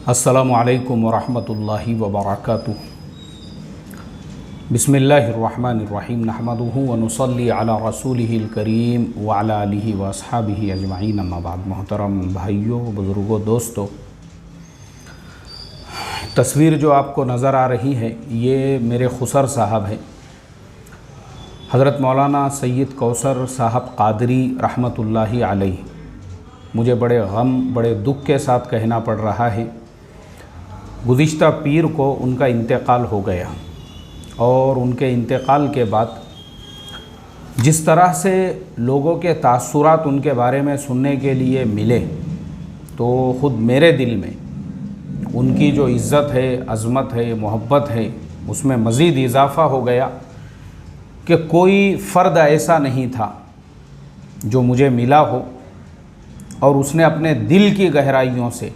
अस्सलामु अलैकुम वरहमतुल्लाहि वबरकातुहू। बिस्मिल्लाहिर्रहमानिर्रहीम। नहमदुहु व नुसल्ली अला रसूलिहिल करीम व अला आलिहि व अस्हाबिहि अजमाइन। अम्मा बाद। मोहतरम भाइयों, बुज़ुर्गों, दोस्तों, तस्वीर जो आपको नज़र आ रही है ये मेरे खुसर साहब हैं। हज़रत मौलाना सैयद कौसर साहब क़ादरी रहमतुल्लाहि अलैहि। मुझे बड़े गम, बड़े दुख के साथ कहना पड़ रहा है, गुज़िश्ता पीर को उनका इंतकाल हो गया और उनके इंतकाल के बाद जिस तरह से लोगों के तासुरात उनके बारे में सुनने के लिए मिले, तो ख़ुद मेरे दिल में उनकी जो इज़्ज़त है, अज़मत है, मोहब्बत है, उसमें मज़ीद इजाफ़ा हो गया कि कोई फ़र्द ऐसा नहीं था जो मुझे मिला हो और उसने अपने दिल की गहराइयों से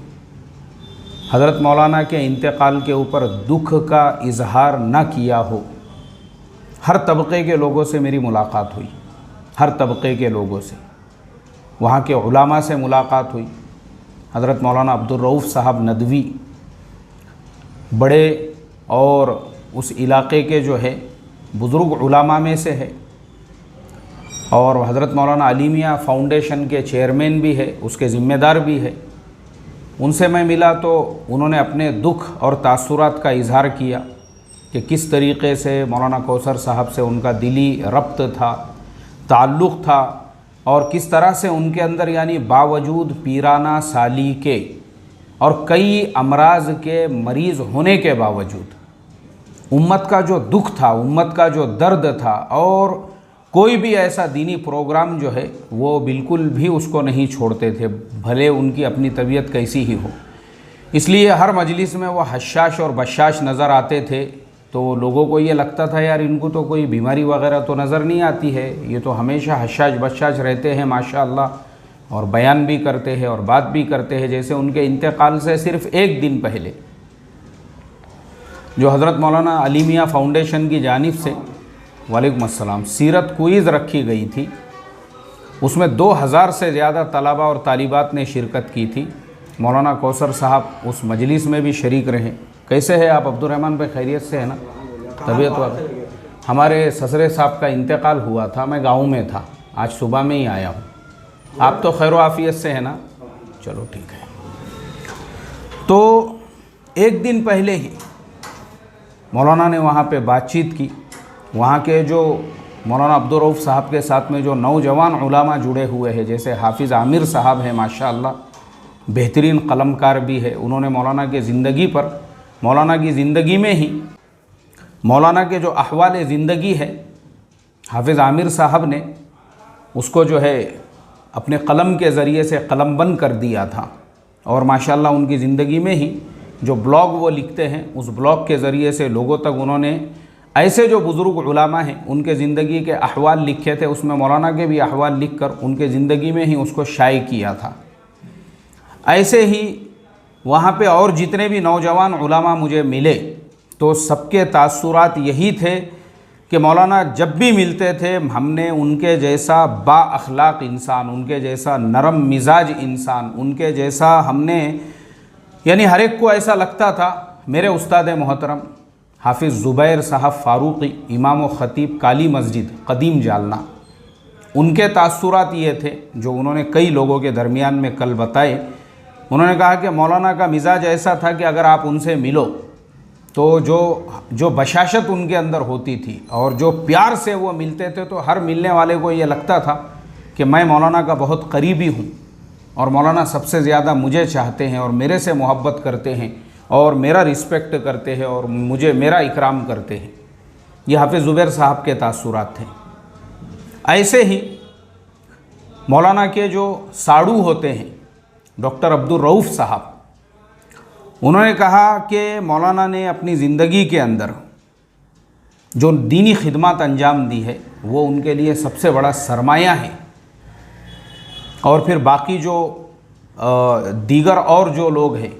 हज़रत मौलाना के इंतकाल के ऊपर दुख का इजहार न किया हो। हर तबक़े के लोगों से मेरी मुलाकात हुई, हर तबक़े के लोगों से, वहाँ के उलामा से मुलाकात हुई। हज़रत मौलाना अब्दुल रऊफ़ साहब नदवी बड़े और उस इलाक़े के जो है बुज़ुर्ग उलामा में से है और हज़रत मौलाना अली मियाँ फ़ाउंडेशन के चेयरमैन भी है, उसके ज़िम्मेदार भी है। उनसे मैं मिला तो उन्होंने अपने दुख और तासुरात का इज़हार किया कि किस तरीक़े से मौलाना कौसर साहब से उनका दिली रब्त था, ताल्लुक़ था और किस तरह से उनके अंदर यानी बावजूद पीराना साली के और कई अमराज के मरीज़ होने के बावजूद उम्मत का जो दुख था, उम्मत का जो दर्द था और कोई भी ऐसा दीनी प्रोग्राम जो है वो बिल्कुल भी उसको नहीं छोड़ते थे, भले उनकी अपनी तबीयत कैसी ही हो। इसलिए हर मजलिस में वो हशाश और बशाश नज़र आते थे, तो लोगों को ये लगता था यार इनको तो कोई बीमारी वगैरह तो नज़र नहीं आती है, ये तो हमेशा हशाश बशाश रहते हैं माशाअल्लाह, और बयान भी करते हैं और बात भी करते हैं। जैसे उनके इंतकाल से सिर्फ़ एक दिन पहले जो हज़रत मौलाना अली मियाँ फ़ाउंडेशन की जानिब से वालेकुम अस्सलाम सीरत क्विज़ रखी गई थी, उसमें 2000 से ज़्यादा तलबा और तालिबात ने शिरकत की थी। मौलाना कौसर साहब उस मजलिस में भी शरीक रहे। कैसे है आप अब्दुर्रहमान भाई? खैरियत से है ना? तबीयत वगैरह? हमारे ससरे साहब का इंतकाल हुआ था, मैं गाँव में था, आज सुबह में ही आया हूँ। आप तो खैर आफियत से है ना? चलो ठीक है। तो एक दिन पहले ही मौलाना ने वहाँ पे बातचीत की। वहाँ के जो मौलाना अब्दुल रऊफ़ साहब के साथ में जो नौजवान उलामा जुड़े हुए हैं, जैसे हाफिज़ आमिर साहब हैं माशाअल्लाह, बेहतरीन कलमकार भी है। उन्होंने मौलाना के ज़िंदगी पर, मौलाना की ज़िंदगी में ही मौलाना के जो अहवाल ज़िंदगी है, हाफिज़ आमिर साहब ने उसको जो है अपने कलम के ज़रिए से कलमबंद कर दिया था और माशाअल्लाह उनकी ज़िंदगी में ही जो ब्लॉग वो लिखते हैं, उस ब्लॉग के ज़रिए से लोगों तक उन्होंने ऐसे जो बुज़ुर्ग उलामा हैं उनके ज़िंदगी के अहवाल लिखे थे, उसमें मौलाना के भी अहवाल लिख कर उनके ज़िंदगी में ही उसको शाये किया था। ऐसे ही वहाँ पे और जितने भी नौजवान उलामा मुझे मिले तो सबके तासुरात यही थे कि मौलाना जब भी मिलते थे हमने उनके जैसा बाअखलाक इंसान, उनके जैसा नरम मिजाज इंसान, उनके जैसा हमने यानी हर एक को ऐसा लगता था। मेरे उस्ताद मोहतरम हाफिज़ ज़ुबैर साहब फ़ारूक़ी, इमाम व ख़तीब काली मस्जिद कदीम जालना, उनके तासुरात ये थे जो उन्होंने कई लोगों के दरमियान में कल बताए। उन्होंने कहा कि मौलाना का मिजाज ऐसा था कि अगर आप उनसे मिलो तो जो बशाशत उनके अंदर होती थी और जो प्यार से वो मिलते थे, तो हर मिलने वाले को ये लगता था कि मैं मौलाना का बहुत करीबी हूँ और मौलाना सबसे ज़्यादा मुझे चाहते हैं और मेरे से मोहब्बत करते हैं और मेरा रिस्पेक्ट करते हैं और मुझे मेरा इकराम करते हैं। ये हाफिज़ ज़ुबैर साहब के तासुरात थे। ऐसे ही मौलाना के जो साड़ू होते हैं डॉक्टर अब्दुल रऊफ़ साहब, उन्होंने कहा कि मौलाना ने अपनी ज़िंदगी के अंदर जो दीनी खिदमत अंजाम दी है वो उनके लिए सबसे बड़ा सरमाया है और फिर बाकी जो दीगर और जो लोग हैं,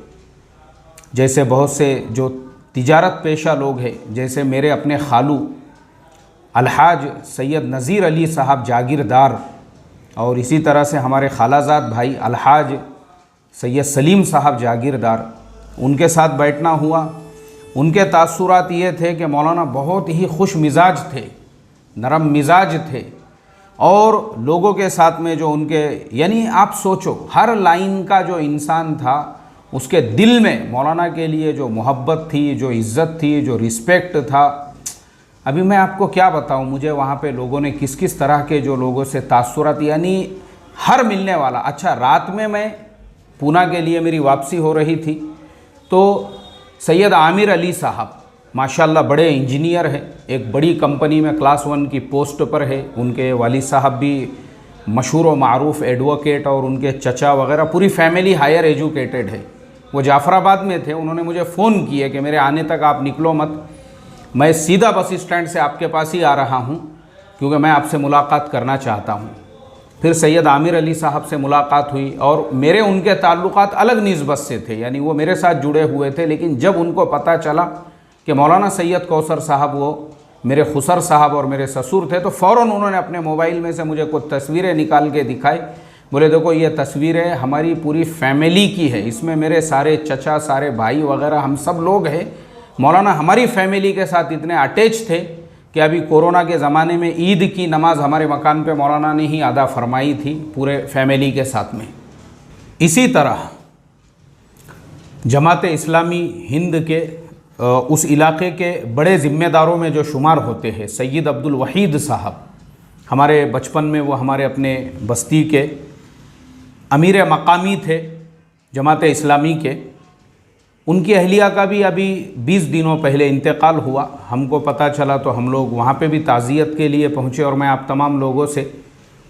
जैसे बहुत से जो तिजारत पेशा लोग हैं, जैसे मेरे अपने खालू अलहाज सैयद नज़ीर अली साहब जागीरदार और इसी तरह से हमारे खालाजाद भाई अलहाज सैयद सलीम साहब जागीरदार उनके साथ बैठना हुआ। उनके तासुरात ये थे कि मौलाना बहुत ही खुश मिजाज थे, नरम मिजाज थे, और लोगों के साथ में जो उनके, यानी आप सोचो हर लाइन का जो इंसान था उसके दिल में मौलाना के लिए जो मोहब्बत थी, जो इज़्ज़त थी, जो रिस्पेक्ट था, अभी मैं आपको क्या बताऊं। मुझे वहाँ पे लोगों ने किस किस तरह के जो लोगों से तासुरात, यानी हर मिलने वाला। अच्छा, रात में मैं पूना के लिए मेरी वापसी हो रही थी, तो सैयद आमिर अली साहब माशाल्लाह बड़े इंजीनियर हैं, एक बड़ी कंपनी में क्लास 1 की पोस्ट पर है। उनके वालिद साहब भी मशहूर व मारूफ एडवोकेट, और उनके चचा वगैरह पूरी फैमिली हायर एजुकेटेड है। वो जाफराबाद में थे। उन्होंने मुझे फ़ोन किया कि मेरे आने तक आप निकलो मत, मैं सीधा बस स्टैंड से आपके पास ही आ रहा हूँ, क्योंकि मैं आपसे मुलाकात करना चाहता हूँ। फिर सैयद आमिर अली साहब से मुलाकात हुई, और मेरे उनके ताल्लुकात अलग निस्बत से थे, यानी वो मेरे साथ जुड़े हुए थे। लेकिन जब उनको पता चला कि मौलाना सैयद कौसर साहब वो मेरे खुसर साहब और मेरे ससुर थे, तो फ़ौरन उन्होंने अपने मोबाइल में से मुझे कुछ तस्वीरें निकाल के दिखाई। बोले देखो ये तस्वीरें हमारी पूरी फैमिली की है, इसमें मेरे सारे चचा, सारे भाई वगैरह हम सब लोग हैं। मौलाना हमारी फैमिली के साथ इतने अटैच थे कि अभी कोरोना के ज़माने में ईद की नमाज हमारे मकान पे मौलाना ने ही अदा फरमाई थी पूरे फैमिली के साथ में। इसी तरह जमात इस्लामी हिंद के उस इलाके के बड़े ज़िम्मेदारों में जो शुमार होते हैं सैयद अब्दुल वहीद साहब, हमारे बचपन में वो हमारे अपने बस्ती के अमीर मकामी थे जमात इस्लामी के। उनकी अहलिया का भी अभी 20 दिनों पहले इंतकाल हुआ। हमको पता चला तो हम लोग वहाँ पे भी ताज़ियत के लिए पहुँचे, और मैं आप तमाम लोगों से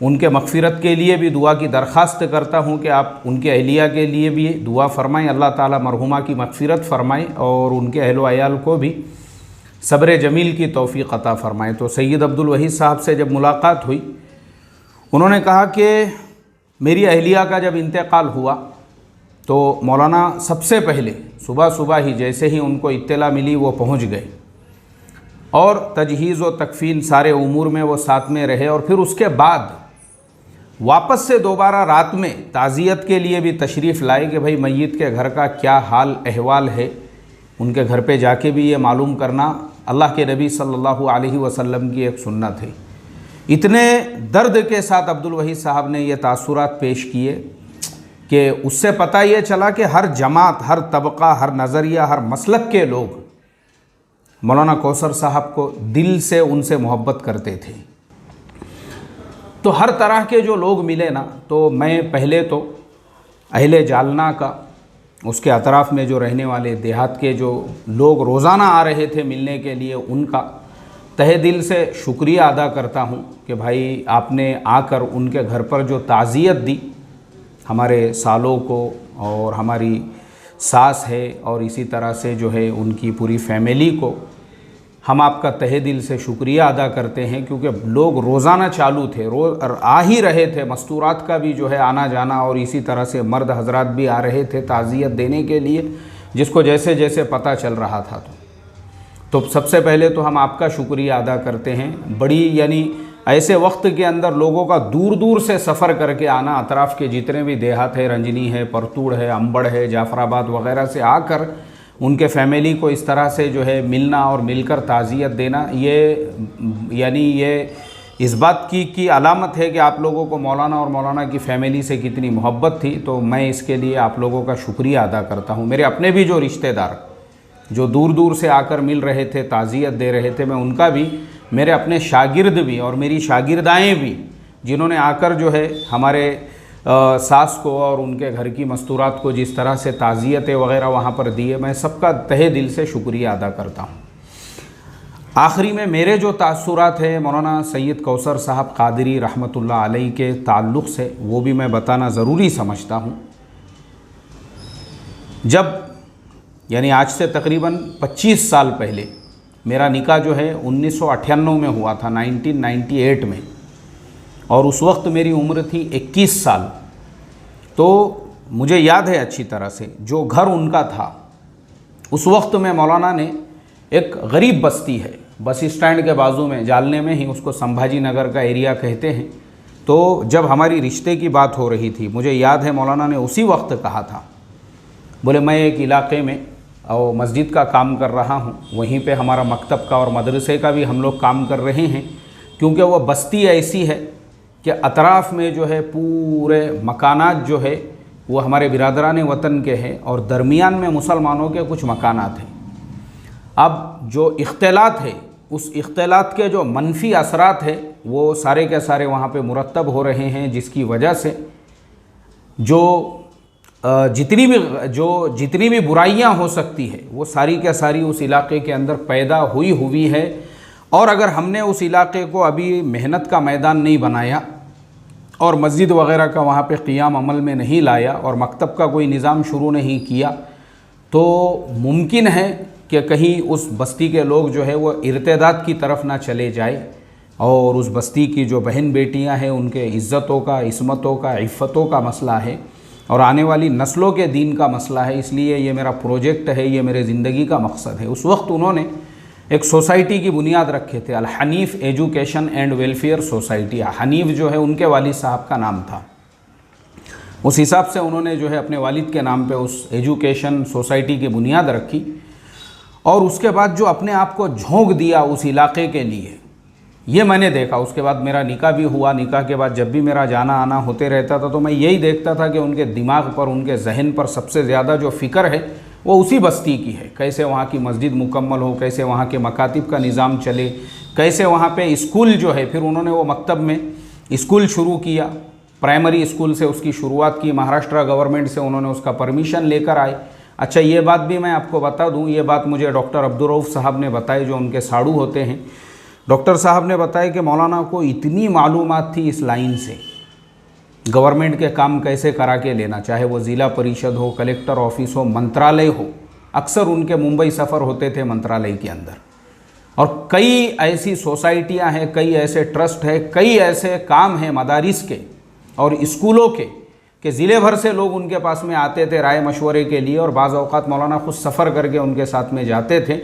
उनके मग़फ़िरत के लिए भी दुआ की दरख्वास्त करता हूँ कि आप उनके अहलिया के लिए भी दुआ फ़रमाएँ, अल्लाह ताला मरहुमा की मग़फ़िरत फ़रमाएँ और उनके अहल व अयाल को भी सब्र जमील की तौफ़ीक़ अता फ़रमाएँ। तो सैयद अब्दुल वहीद साहब से जब मुलाकात हुई, उन्होंने कहा कि मेरी अहलिया का जब इंतकाल हुआ तो मौलाना सबसे पहले सुबह सुबह ही जैसे ही उनको इत्तला मिली वो पहुंच गए, और तजहीज़ व तकफ़ीन सारे उमूर में वो साथ में रहे। और फिर उसके बाद वापस से दोबारा रात में ताज़ियत के लिए भी तशरीफ़ लाए कि भाई मय्यत के घर का क्या हाल अहवाल है, उनके घर पे जाके भी ये मालूम करना अल्लाह के नबी सल्लल्लाहु अलैहि वसल्लम की एक सुन्नत है। इतने दर्द के साथ अब्दुल वहीद साहब ने ये तासुरात पेश किए कि उससे पता ये चला कि हर जमात, हर तबका, हर नज़रिया, हर मसलक के लोग मौलाना कौसर साहब को दिल से उनसे मोहब्बत करते थे। तो हर तरह के जो लोग मिले ना, तो मैं पहले तो अहले जालना का, उसके अतराफ़ में जो रहने वाले देहात के जो लोग रोज़ाना आ रहे थे मिलने के लिए, उनका तहे दिल से शुक्रिया अदा करता हूँ कि भाई आपने आकर उनके घर पर जो ताज़ियत दी हमारे सालों को, और हमारी सास है और इसी तरह से जो है उनकी पूरी फैमिली को, हम आपका तहे दिल से शुक्रिया अदा करते हैं। क्योंकि लोग रोज़ाना चालू थे, रोज़ आ ही रहे थे, मस्तूरात का भी जो है आना जाना, और इसी तरह से मर्द हजरात भी आ रहे थे ताज़ियत देने के लिए, जिसको जैसे जैसे पता चल रहा था। तो सबसे पहले तो हम आपका शुक्रिया अदा करते हैं। बड़ी यानी ऐसे वक्त के अंदर लोगों का दूर दूर से सफ़र करके आना, अतराफ़ के जितने भी देहात है, रंजनी है, परतूड़ है, अंबड़ है, जाफराबाद वग़ैरह से आकर उनके फैमिली को इस तरह से जो है मिलना और मिलकर ताज़ियत देना, ये यानी ये इस बात की अलामत है कि आप लोगों को मौलाना और मौलाना की फ़ैमिली से कितनी मोहब्बत थी। तो मैं इसके लिए आप लोगों का शुक्रिया अदा करता हूँ। मेरे अपने भी जो रिश्तेदार जो दूर दूर से आकर मिल रहे थे, ताज़ियत दे रहे थे, मैं उनका भी, मेरे अपने शागिर्द भी और मेरी शागिर्दाएँ भी, जिन्होंने आकर जो है हमारे सास को और उनके घर की मस्तूरात को जिस तरह से ताज़ियतें वग़ैरह वहाँ पर दिए, मैं सबका तहे दिल से शुक्रिया अदा करता हूँ। आखिरी में मेरे जो तासुरात है मौलाना सैयद कौसर साहब कादरी रहमतुल्लाह अलैह के ताल्लुक़ से, वो भी मैं बताना ज़रूरी समझता हूँ। जब यानी आज से तकरीबन 25 साल पहले मेरा निकाह जो है 1998 में हुआ था, 1998 में, और उस वक्त मेरी उम्र थी 21 साल। तो मुझे याद है अच्छी तरह से जो घर उनका था, उस वक्त में मौलाना ने एक गरीब बस्ती है बस स्टैंड के बाजू में, जालने में ही, उसको संभाजी नगर का एरिया कहते हैं। तो जब हमारी रिश्ते की बात हो रही थी, मुझे याद है मौलाना ने उसी वक्त कहा था बोले मैं एक इलाके में और मस्जिद का काम कर रहा हूँ, वहीं पे हमारा मकतब का और मदरसे का भी हम लोग काम कर रहे हैं, क्योंकि वह बस्ती ऐसी है कि अतराफ़ में जो है पूरे मकानात जो है वो हमारे बिरादरान वतन के हैं और दरमियान में मुसलमानों के कुछ मकानात हैं। अब जो इख्तिलात है, उस इख्तिलात के जो मनफी असरात है वो सारे के सारे वहाँ पे मुरतब हो रहे हैं, जिसकी वजह से जितनी भी बुराइयां हो सकती है वो सारी के सारी उस इलाके के अंदर पैदा हुई है। और अगर हमने उस इलाके को अभी मेहनत का मैदान नहीं बनाया और मस्जिद वग़ैरह का वहाँ पे क़ियाम अमल में नहीं लाया और मकतब का कोई निज़ाम शुरू नहीं किया, तो मुमकिन है कि कहीं उस बस्ती के लोग जो है वो इर्तिदाद की तरफ ना चले जाए और उस बस्ती की जो बहन बेटियां हैं उनके इज़्ज़तों का, इस्मतों का, इफ़्फ़तों का मसला है और आने वाली नस्लों के दीन का मसला है। इसलिए ये मेरा प्रोजेक्ट है, ये मेरे ज़िंदगी का मकसद है। उस वक्त उन्होंने एक सोसाइटी की बुनियाद रखे थे, Al Hanif education and welfare society. Hanif जो है उनके वालिद साहब का नाम था। उस हिसाब से उन्होंने जो है अपने वालिद के नाम पे उस एजुकेशन सोसाइटी की बुनियाद रखी और उसके बाद जो अपने आप को झोंक दिया उस इलाके के लिए, ये मैंने देखा। उसके बाद मेरा निकाह भी हुआ। निकाह के बाद जब भी मेरा जाना आना होते रहता था तो मैं यही देखता था कि उनके दिमाग पर, उनके जहन पर सबसे ज़्यादा जो फ़िक्र है वो उसी बस्ती की है। कैसे वहाँ की मस्जिद मुकम्मल हो, कैसे वहाँ के मकातिब का निज़ाम चले, कैसे वहाँ पे स्कूल जो है, फिर उन्होंने वो मकतब में स्कूल शुरू किया। प्राइमरी स्कूल से उसकी शुरुआत की, महाराष्ट्र गवर्नमेंट से उन्होंने उसका परमिशन लेकर आए। अच्छा, ये बात भी मैं आपको बता दूँ, ये बात मुझे डॉक्टर अब्दुर्रऊफ़ साहब ने बताई, जो उनके साड़ू होते हैं। डॉक्टर साहब ने बताया कि मौलाना को इतनी मालूमात थी इस लाइन से, गवर्नमेंट के काम कैसे करा के लेना, चाहे वो ज़िला परिषद हो, कलेक्टर ऑफिस हो, मंत्रालय हो। अक्सर उनके मुंबई सफ़र होते थे मंत्रालय के अंदर। और कई ऐसी सोसाइटियां हैं, कई ऐसे ट्रस्ट है, कई ऐसे काम हैं मदारिस के और स्कूलों के कि ज़िले भर से लोग उनके पास में आते थे राय मशवरे के लिए और बाज़ औक़ात मौलाना खुद सफ़र करके उनके साथ में जाते थे।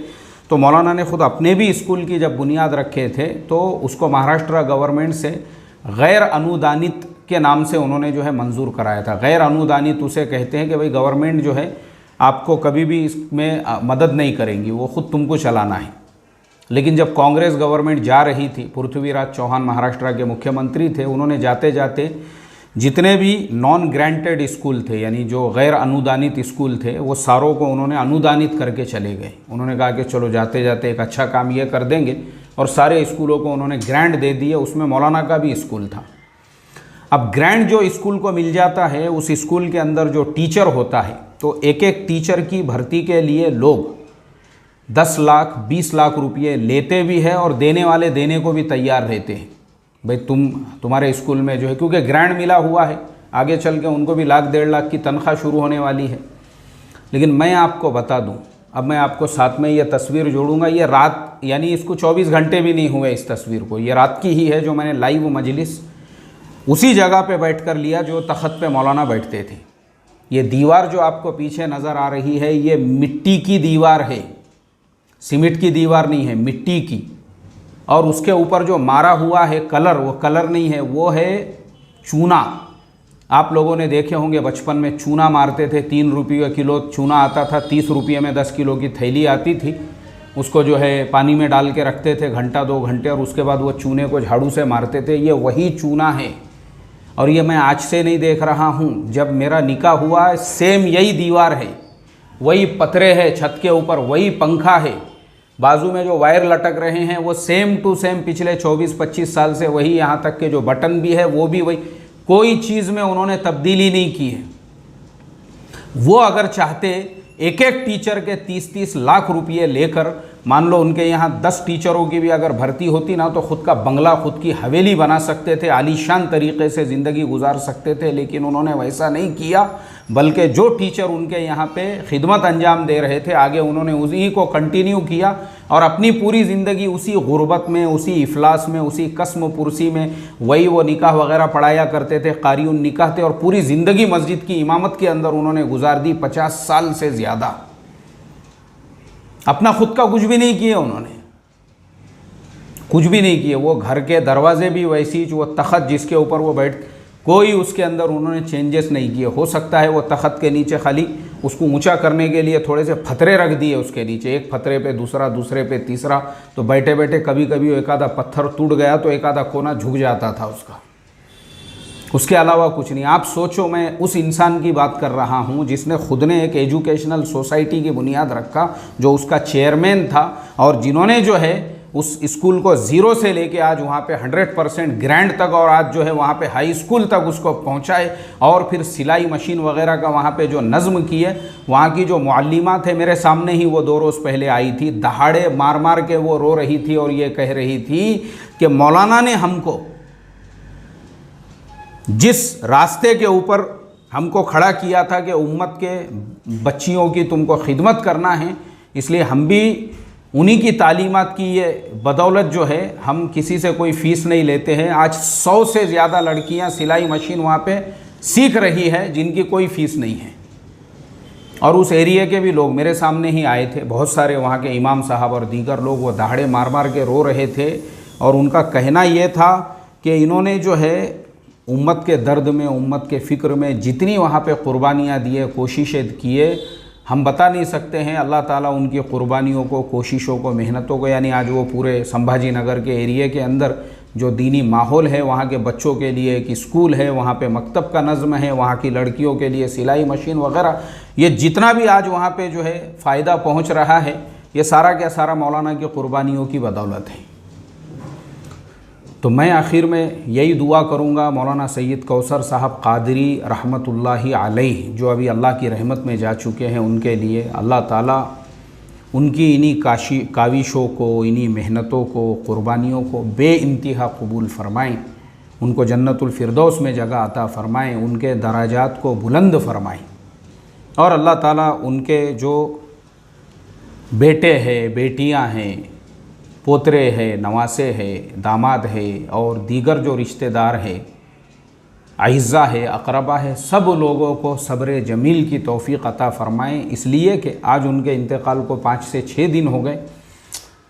तो मौलाना ने खुद अपने भी स्कूल की जब बुनियाद रखे थे तो उसको महाराष्ट्र गवर्नमेंट से गैर अनुदानित के नाम से उन्होंने जो है मंजूर कराया था। गैर अनुदानित उसे कहते हैं कि भाई गवर्नमेंट जो है आपको कभी भी इसमें मदद नहीं करेंगी, वो ख़ुद तुमको चलाना है। लेकिन जब कांग्रेस गवर्नमेंट जा रही थी, पृथ्वीराज चौहान महाराष्ट्र के मुख्यमंत्री थे, उन्होंने जाते जाते जितने भी नॉन ग्रांटेड स्कूल थे, यानी जो गैर अनुदानित स्कूल थे, वो सारों को उन्होंने अनुदानित करके चले गए। उन्होंने कहा कि चलो जाते जाते एक अच्छा काम ये कर देंगे और सारे स्कूलों को उन्होंने ग्रांट दे दिए। उसमें मौलाना का भी स्कूल था। अब ग्रांट जो स्कूल को मिल जाता है, उस स्कूल के अंदर जो टीचर होता है, तो एक एक टीचर की भर्ती के लिए लोग 10 लाख 20 लाख रुपये लेते भी है और देने वाले देने को भी तैयार रहते हैं। भाई तुम्हारे स्कूल में जो है, क्योंकि ग्रांट मिला हुआ है, आगे चल के उनको भी 1 लाख 1.5 लाख की तनख्वाह शुरू होने वाली है। लेकिन मैं आपको बता दूं, अब मैं आपको साथ में ये तस्वीर जोड़ूंगा। ये रात, यानी इसको 24 घंटे भी नहीं हुए इस तस्वीर को, ये रात की ही है जो मैंने लाइव मजलिस उसी जगह पे बैठकर लिया जो तख़त पे मौलाना बैठते थे। ये दीवार जो आपको पीछे नज़र आ रही है, ये मिट्टी की दीवार है, सीमेंट की दीवार नहीं है, मिट्टी की। और उसके ऊपर जो मारा हुआ है कलर, वो कलर नहीं है, वो है चूना। आप लोगों ने देखे होंगे बचपन में चूना मारते थे, 3 रुपये किलो चूना आता था, 30 रुपये में 10 किलो की थैली आती थी। उसको जो है पानी में डाल के रखते थे घंटा 2 घंटे और उसके बाद वो चूने को झाड़ू से मारते थे। ये वही चूना है और ये मैं आज से नहीं देख रहा हूँ। जब मेरा निकाह हुआ सेम यही दीवार है, वही पतरे है छत के ऊपर, वही पंखा है, बाजू में जो वायर लटक रहे हैं वो सेम टू सेम पिछले 24-25 साल से वही, यहाँ तक के जो बटन भी है वो भी वही, कोई चीज़ में उन्होंने तब्दीली नहीं की है। वो अगर चाहते एक एक टीचर के 30-30 लाख रुपये लेकर, मान लो उनके यहाँ 10 टीचरों की भी अगर भर्ती होती ना, तो ख़ुद का बंगला, खुद की हवेली बना सकते थे, आलीशान तरीके से ज़िंदगी गुजार सकते थे। लेकिन उन्होंने वैसा नहीं किया, बल्कि जो टीचर उनके यहाँ पे खिदमत अंजाम दे रहे थे, आगे उन्होंने उसी को कंटिन्यू किया और अपनी पूरी ज़िंदगी उसी गुर्बत में, उसी इफलास में, उसी कस्म पुरसी में, वही वो निकाह वगैरह पढ़ाया करते थे, क़ारिउन निकाह थे और पूरी ज़िंदगी मस्जिद की इमामत के अंदर उन्होंने गुजार दी, 50 साल से ज़्यादा। अपना खुद का कुछ भी नहीं किया उन्होंने, कुछ भी नहीं किए। वो घर के दरवाजे भी वैसी, जो तख़त जिसके ऊपर वो बैठ, कोई उसके अंदर उन्होंने चेंजेस नहीं किए। हो सकता है वो तख़त के नीचे खाली उसको ऊंचा करने के लिए थोड़े से फतरे रख दिए उसके नीचे, एक फतरे पे दूसरा, दूसरे पे तीसरा, तो बैठे बैठे कभी कभी एक आधा पत्थर टूट गया तो एक आधा कोना झुक जाता था उसका। उसके अलावा कुछ नहीं। आप सोचो, मैं उस इंसान की बात कर रहा हूँ जिसने खुद ने एक एजुकेशनल सोसाइटी की बुनियाद रखा, जो उसका चेयरमैन था, और जिन्होंने जो है उस स्कूल को ज़ीरो से लेके आज वहाँ पे 100% ग्रैंड तक, और आज जो है वहाँ पे हाई स्कूल तक उसको पहुँचाए, और फिर सिलाई मशीन वगैरह का वहाँ पे जो नज़्म किए। वहाँ की जो मुअल्लिमा थे, मेरे सामने ही वो 2 रोज़ पहले आई थी, दहाड़े मार मार के वो रो रही थी और ये कह रही थी कि मौलाना ने हमको जिस रास्ते के ऊपर हमको खड़ा किया था कि उम्मत के बच्चियों की तुमको खिदमत करना है, इसलिए हम भी उन्हीं की तालीमात की ये बदौलत जो है हम किसी से कोई फ़ीस नहीं लेते हैं। आज 100 से ज़्यादा लड़कियां सिलाई मशीन वहाँ पे सीख रही है जिनकी कोई फ़ीस नहीं है। और उस एरिया के भी लोग मेरे सामने ही आए थे, बहुत सारे वहाँ के इमाम साहब और दीगर लोग, वो दहाड़े मार मार के रो रहे थे। और उनका कहना ये था कि इन्होंने जो है उम्मत के दर्द में, उम्मत के फ़िक्र में जितनी वहाँ पे क़ुरबानियाँ दिए, कोशिशें किए, हम बता नहीं सकते हैं। अल्लाह ताला उनकी क़ुरबानियों को, कोशिशों को, मेहनतों को, यानी आज वो पूरे संभाजी नगर के एरिए के अंदर जो दीनी माहौल है, वहाँ के बच्चों के लिए एक स्कूल है, वहाँ पे मकतब का नज़्म है, वहाँ की लड़कियों के लिए सिलाई मशीन वगैरह, ये जितना भी आज वहाँ पे जो है फ़ायदा पहुँच रहा है, ये सारा क्या सारा मौलाना की क़ुरबानियों की बदौलत है। तो मैं आखिर में यही दुआ करूँगा, मौलाना सैयद कौसर साहब क़ादरी रहमतुल्लाहि अलैह जो अभी अल्लाह की रहमत में जा चुके हैं, उनके लिए अल्लाह ताला उनकी इन्हीं काविशों को, इन्हीं मेहनतों को, क़ुरबानियों को बेइंतहा कबूल फ़रमाएँ, उनको जन्नतुल फिरदौस में जगह अता फ़रमाएँ, उनके दराजात को बुलंद फ़रमाएँ। और अल्लाह ताला उनके जो बेटे हैं, बेटियां हैं, पोतरे हैं, नवासे हैं, दामाद है और दीगर जो रिश्तेदार हैं, अइज़्ज़ा है, अक़रबा है, सब लोगों को सब्र जमील की तौफ़ीक़ अता फ़रमाएँ। इसलिए कि आज उनके इंतकाल को 5 से 6 दिन हो गए,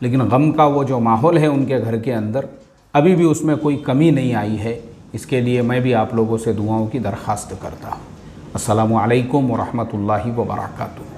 लेकिन गम का वो जो माहौल है उनके घर के अंदर, अभी भी उसमें कोई कमी नहीं आई है। इसके लिए मैं भी आप लोगों से दुआओं की दरख्वास्त करता हूँ। अस्सलामु अलैकुम व रहमतुल्लाहि व बरकातुहू।